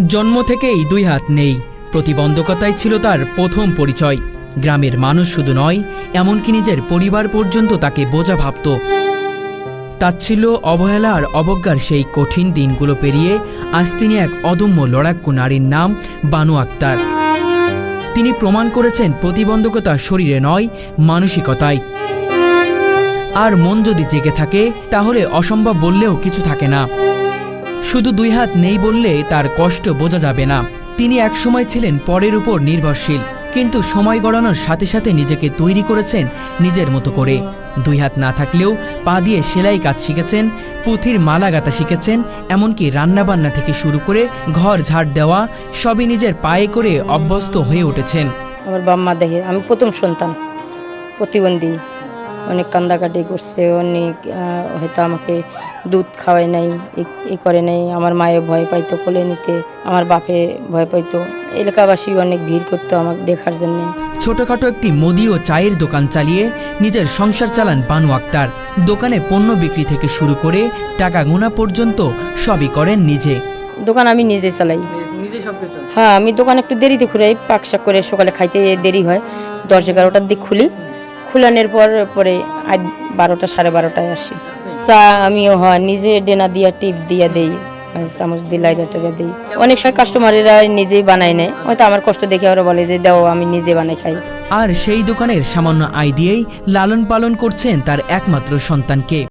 জন্ম থেকেই দুই হাত নেই, প্রতিবন্ধকতাই ছিল তার প্রথম পরিচয়। গ্রামের মানুষ শুধু নয়, এমনকি নিজের পরিবার পর্যন্ত তাকে বোঝা ভাবত। তাচ্ছিল্য, অবহেলা আর অবজ্ঞার সেই কঠিন দিনগুলো পেরিয়ে আজ তিনি এক অদম্য লড়াকু নারীর নাম বানু আক্তার। তিনি প্রমাণ করেছেন প্রতিবন্ধকতা শরীরে নয়, মানসিকতায়। আর মন যদি জেগে থাকে তাহলে অসম্ভব বললেও কিছু থাকে না। শুধু দুই হাত নেই বললে তার কষ্ট বোঝা যাবে না। তিনি একসময় ছিলেন পরের উপর নির্ভরশীল, কিন্তু সময় গড়ানোর সাথে সাথে নিজেকে তৈরি করেছেন নিজের মতো করে। দুই হাত না থাকলেও পা দিয়ে সেলাই কাজ শিখেছেন, পুঁথির মালা গাঁথা শিখেছেন, এমনকি রান্নাবান্না থেকে শুরু করে ঘর ঝাড় দেওয়া সবই নিজের পায়ে করে অভ্যস্ত হয়ে উঠেছেন। আমার বাবা মা দেখে আমি প্রথম সন্তান, প্রতিবন্ধী, অনেক কান্দাকাটি করছে, অনেক হয়তো আমাকে দুধ খাওয়ায় নাই, ই করে নাই। আমার মায়ে ভয় পাইতো কোলে নিতে, আমার বাপে ভয় পাইতো। এলাকাবাসী অনেক ভিড় করতো আমাকে দেখার জন্য। ছোটখাটো একটি মুদি ও চায়ের দোকান চালিয়ে নিজের সংসার চালান বানু আক্তার। দোকানে পণ্য বিক্রি থেকে শুরু করে টাকা গোনা পর্যন্ত সবই করেন নিজে। দোকান আমি নিজে চালাই। হ্যাঁ, আমি দোকান একটু দেরিতে খুলে, পাকশাক করে সকালে খাইতে দেরি হয়, 10-11টার দিক খুলি। খুলানোর পরে আজ 12টা 12:30টায় আসি। চা আমিও নিজে ডেনা দিয়া টিপ দিয়া দেই, চামচ দিয়ে লাইটা দিই। অনেক সময় কাস্টমারেরা নিজেই বানায় নেয়, হয়তো আমার কষ্ট দেখে ওরা বলে যে দাও, আমি নিজে বানাই খাই। আর সেই দোকানের সামান্য আয় দিয়েই লালন পালন করছেন তার একমাত্র সন্তানকে।